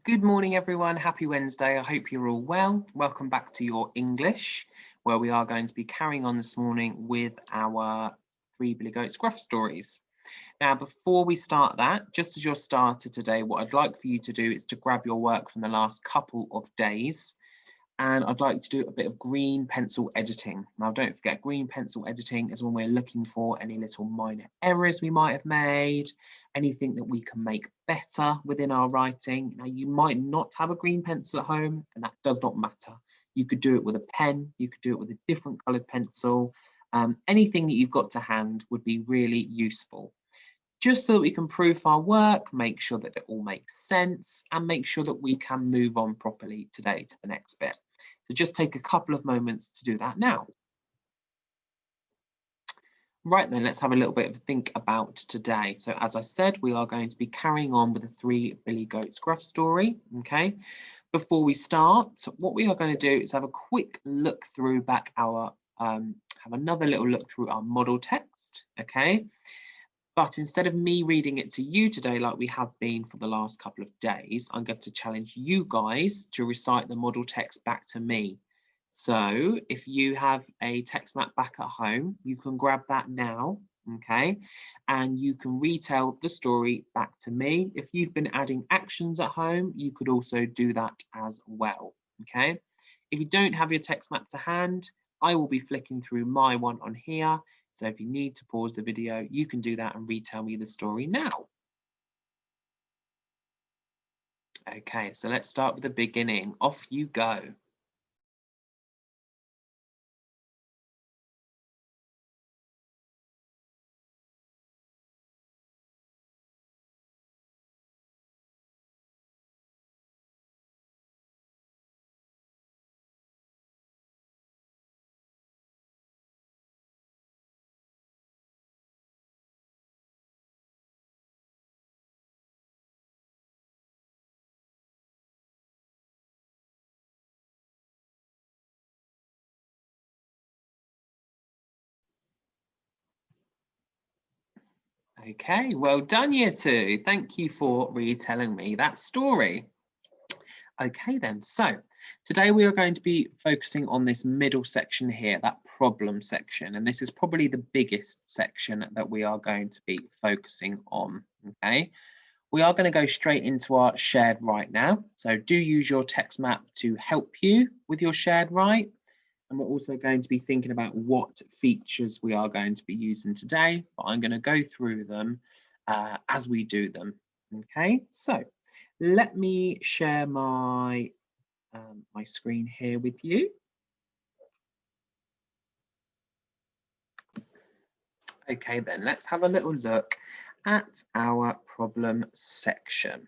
Good morning, everyone. Happy Wednesday. I hope you're all well. Welcome back to your English, where we are going to be carrying on this morning with our Three Billy Goats Gruff stories. Now, before we start that, just as your starter today, what I'd like for you to do is to grab your work from the last couple of days. And I'd like to do a bit of green pencil editing. Now, don't forget, green pencil editing is when we're looking for any little minor errors we might have made, anything that we can make better within our writing. Now, you might not have a green pencil at home, and that does not matter. You could do it with a pen, you could do it with a different coloured pencil. Anything that you've got to hand would be really useful, just so that we can proof our work, make sure that it all makes sense, and make sure that we can move on properly today to the next bit. So just take a couple of moments to do that now. Right then, let's have a little bit of a think about today. So as I said, we are going to be carrying on with the Three Billy Goats Gruff story, okay? Before we start, what we are going to do is have a quick look through back our, have another little look through our model text, okay? But instead of me reading it to you today, like we have been for the last couple of days, I'm going to challenge you guys to recite the model text back to me. So if you have a text map back at home, you can grab that now, okay? And you can retell the story back to me. If you've been adding actions at home, you could also do that as well, okay? If you don't have your text map to hand, I will be flicking through my one on here. So if you need to pause the video, you can do that and retell me the story now. Okay, so let's start with the beginning. Off you go. Okay, well done, year two. Thank you for retelling me that story. Okay then, so today we are going to be focusing on this middle section here, that problem section, and this is probably the biggest section that we are going to be focusing on, okay? We are going to go straight into our shared write now, so do use your text map to help you with your shared write, and we're also going to be thinking about what features we are going to be using today, but I'm going to go through them as we do them, okay? So let me share my my screen here with you. Okay, then let's have a little look at our problem section.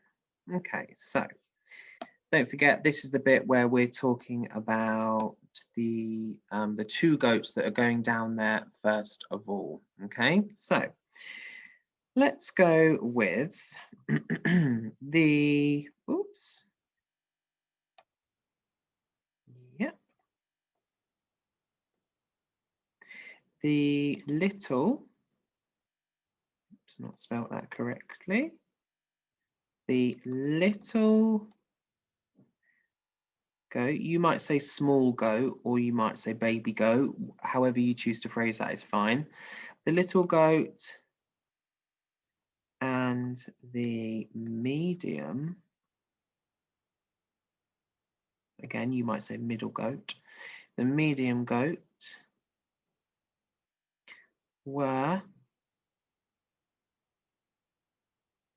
Okay, so don't forget, this is the bit where we're talking about the two goats that are going down there first of all. Okay, so let's go with the, oops, yep, the little, oops, not spelled that correctly, the little goat. You might say small goat or you might say baby goat, however you choose to phrase that is fine. The little goat and the medium, again you might say middle goat, the medium goat were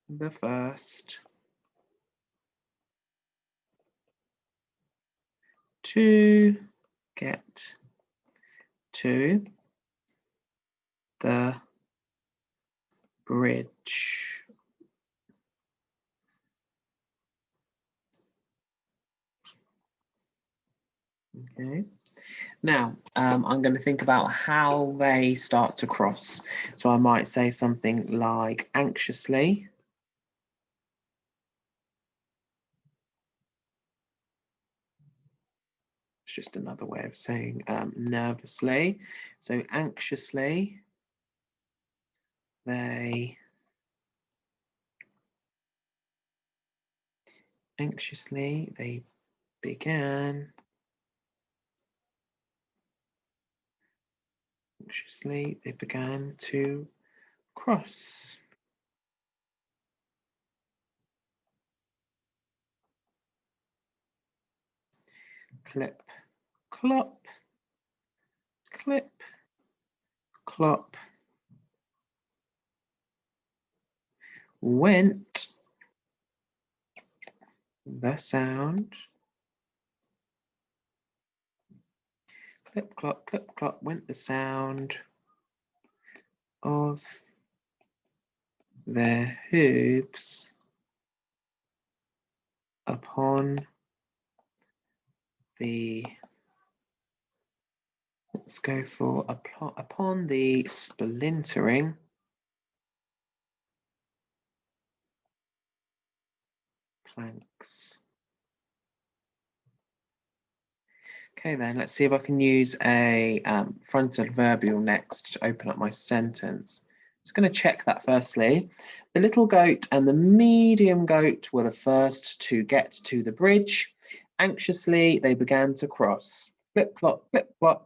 the first to get to the bridge. Okay. Now, I'm going to think about how they start to cross. So I might say something like anxiously. It's just another way of saying nervously. So anxiously, they Anxiously, they began. Anxiously, they began to cross. Clip, clop, clip, clop. Went the sound. Clip, clop, went the sound of their hooves upon the, let's go for upon the splintering planks. Okay, then let's see if I can use a frontal adverbial next to open up my sentence. Just going to check that firstly. The little goat and the medium goat were the first to get to the bridge. Anxiously, they began to cross. Clip, clop,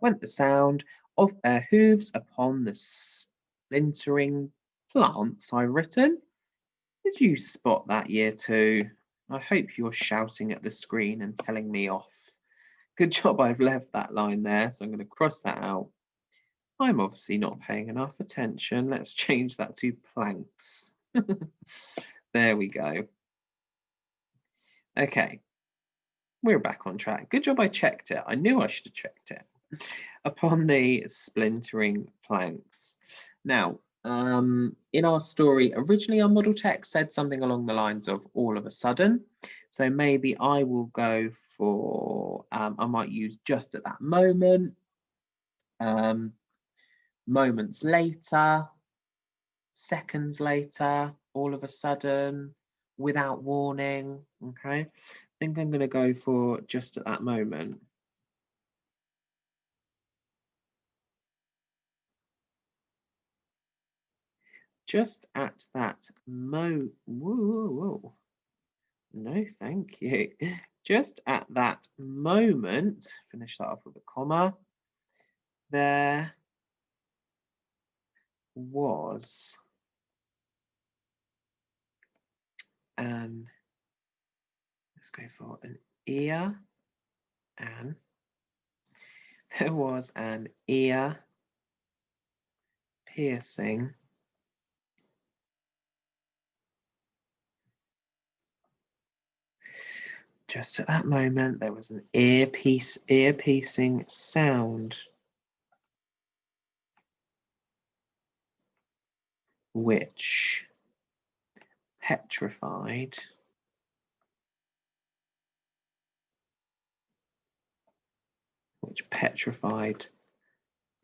went the sound of their hooves upon the splintering plants I've written. Did you spot that, year two? I hope you're shouting at the screen and telling me off. Good job I've left that line there, so I'm going to cross that out. I'm obviously not paying enough attention. Let's change that to planks. There we go. Okay, we're back on track. Good job I checked it. I knew I should have checked it. Upon the splintering planks. Now, in our story, originally our model text said something along the lines of all of a sudden. So maybe I will go for, I might use just at that moment, moments later, seconds later, all of a sudden, without warning. Okay, I think I'm going to go for just at that moment. Just at that whoa. No, thank you. Just at that moment, finish that off with a comma, there was an, let's go for an ear, and there was an ear piercing just at that moment, there was an ear-piercing sound, which petrified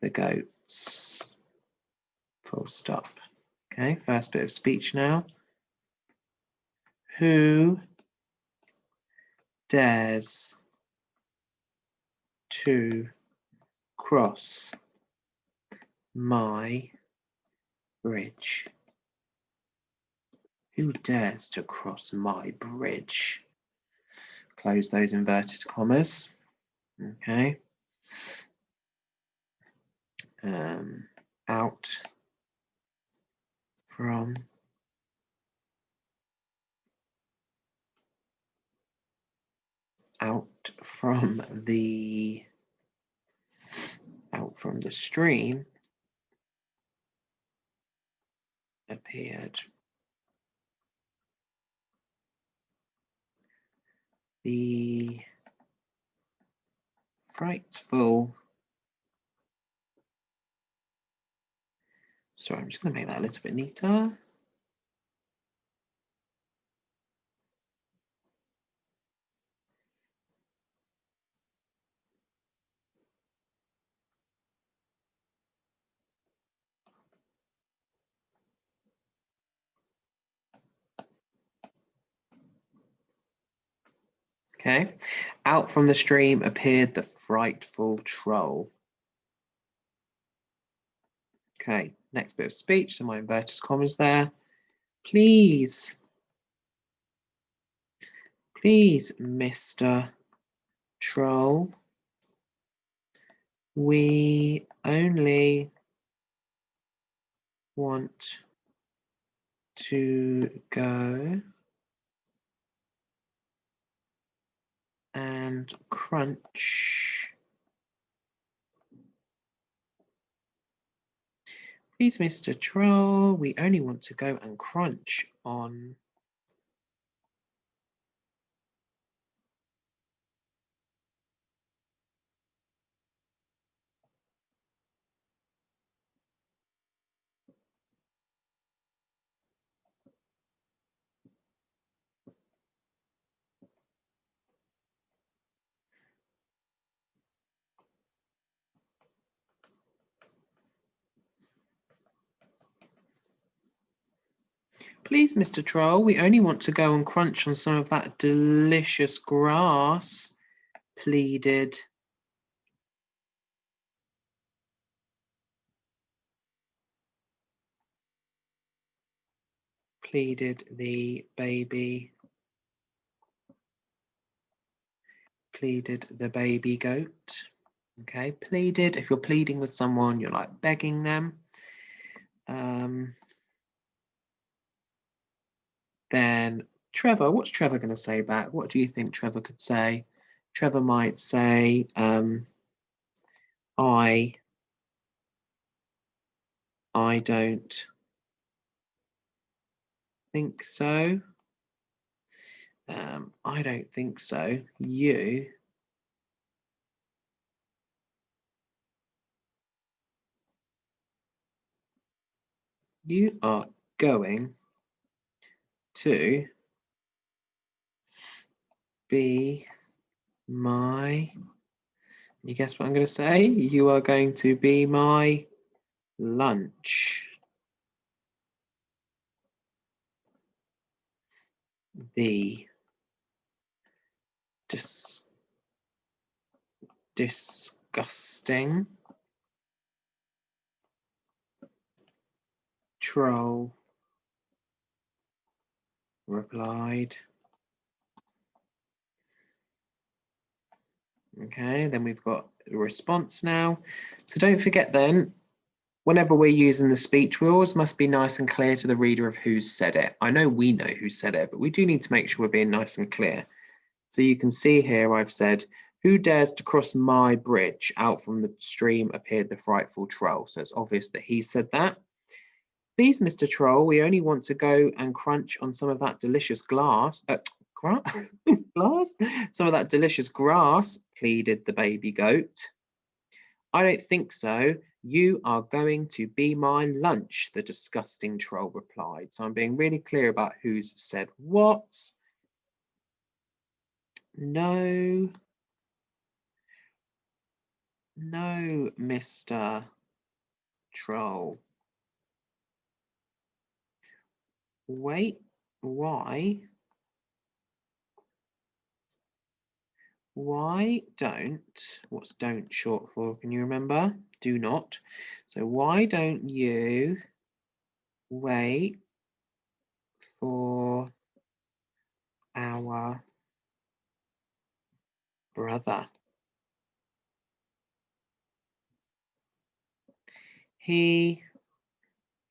the goats. Full stop. Okay, first bit of speech now. Who dares to cross my bridge? Who dares to cross my bridge? Close those inverted commas. Okay. Out from the stream appeared the frightful, sorry, I'm just going to make that a little bit neater. Okay, out from the stream appeared the frightful troll. Okay, next bit of speech, so my inverted commas there. Please Please, Mr. Troll, we only want to go and crunch. Please, Mr. Troll, we only want to go and crunch on Please, Mr. Troll, we only want to go and crunch on some of that delicious grass, pleaded the baby, pleaded the baby goat. Okay, pleaded, if you're pleading with someone, you're like begging them. Then Trevor, what's Trevor going to say back? What do you think Trevor could say? Trevor might say, I don't think so. I don't think so. You are going to be my, you guess what I'm going to say? You are going to be my lunch. The disgusting troll replied. Okay, then we've got a response now. So don't forget then, whenever we're using the speech, we always must be nice and clear to the reader of who's said it. I know we know who said it, but we do need to make sure we're being nice and clear. So you can see here I've said, who dares to cross my bridge? Out from the stream appeared the frightful troll. So it's obvious that he said that. Please, Mr. Troll, we only want to go and crunch on some of that delicious glass, some of that delicious grass, pleaded the baby goat. I don't think so. You are going to be my lunch, the disgusting troll replied. So I'm being really clear about who's said what. No, Mr. Troll. Wait, why? Why don't, what's don't short for? Can you remember? Do not. So why don't you wait for our brother? He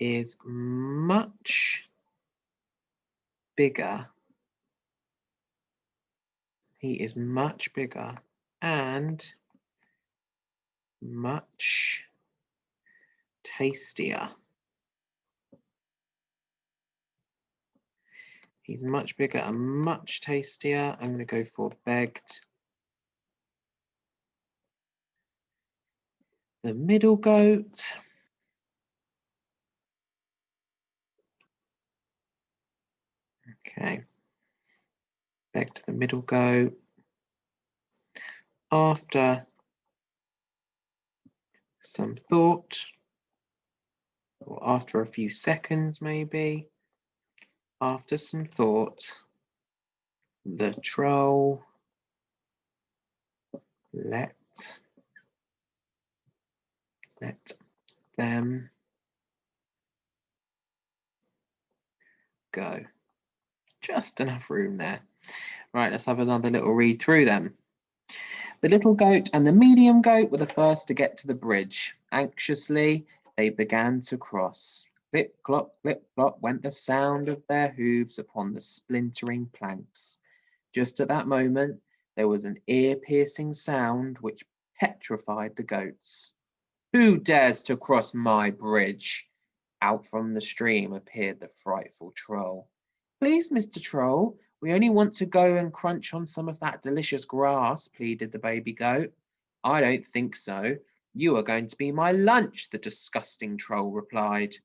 is much bigger. He is much bigger and much tastier. He's much bigger and much tastier. I'm going to go for begged the middle goat. Okay. Begged the middle goat. After some thought, or after a few seconds maybe, after some thought, the troll let them go. Just enough room there. Right, let's have another little read through them. The little goat and the medium goat were the first to get to the bridge. Anxiously, they began to cross. Clip, clop went the sound of their hooves upon the splintering planks. Just at that moment, there was an ear-piercing sound which petrified the goats. Who dares to cross my bridge? Out from the stream appeared the frightful troll. Please, Mr. Troll, we only want to go and crunch on some of that delicious grass, pleaded the baby goat. I don't think so. You are going to be my lunch, the disgusting troll replied.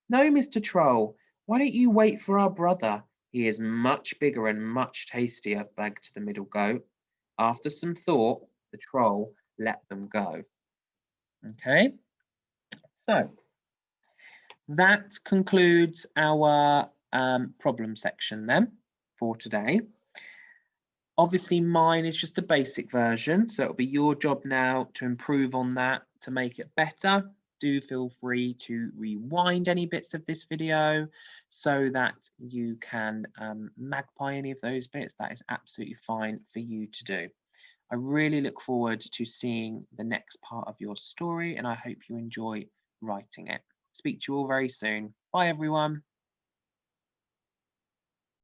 No, Mr. Troll, why don't you wait for our brother? He is much bigger and much tastier, begged the middle goat. After some thought, the troll let them go. Okay, so that concludes our problem section then for today. Obviously mine is just a basic version, so it'll be your job now to improve on that to make it better. Do feel free to rewind any bits of this video so that you can magpie any of those bits. That is absolutely fine for you to do. I really look forward to seeing the next part of your story, and I hope you enjoy writing it. Speak to you all very soon. Bye, everyone.